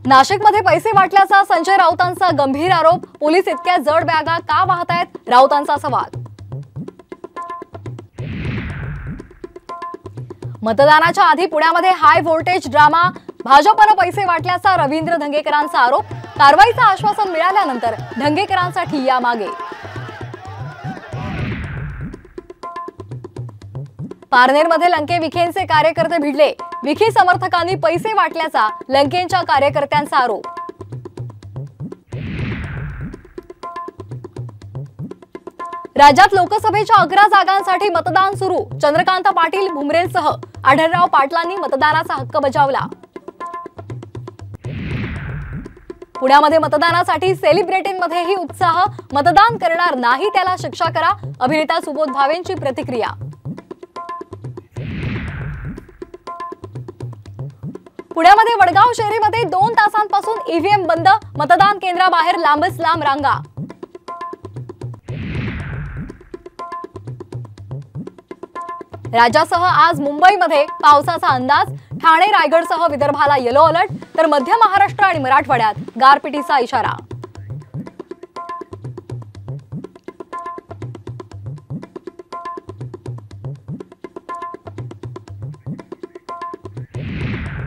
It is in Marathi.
नाशिकमध्ये पैसे वाटल्याचा संजय राऊतांचा गंभीर आरोप। पोलीस इतक्या जड बॅगा का वाहतायत, राऊतांचा सवाल। मतदानाच्या आधी पुण्यामध्ये हाय व्होल्टेज ड्रामा। भाजपने पैसे वाटल्याचा रवींद्र धंगेकरांचा आरोप। कारवाईचं आश्वासन मिळाल्यानंतर धंगेकरांसाठी या मागे। पारनेरमध्ये लंके विखेंचे कार्यकर्ते भिडले। विखे समर्थकांनी पैसे वाटल्याचा लंकेंच्या कार्यकर्त्यांचा आरोप। राज्यात लोकसभेच्या 11 जागांसाठी मतदान सुरू। चंद्रकांत पाटील भुमरेंसह आढळराव पाटलांनी मतदानाचा हक्क बजावला। पुण्यामध्ये मतदानासाठी सेलिब्रिटींमध्येही उत्साह। मतदान करणार नाही त्याला शिक्षा करा, अभिनेता सुबोध भावेंची प्रतिक्रिया। पुण्यामध्ये वडगाव शहरीमध्ये 2 तासांपासून ईव्हीएम बंद। मतदान केंद्राबाहेर लांबच लांब रांगा। राज्यासह आज मुंबईमध्ये पावसाचा अंदाज। ठाणे रायगडसह विदर्भाला येलो अलर्ट, तर मध्य महाराष्ट्र आणि मराठवाड्यात गारपिटीचा इशारा।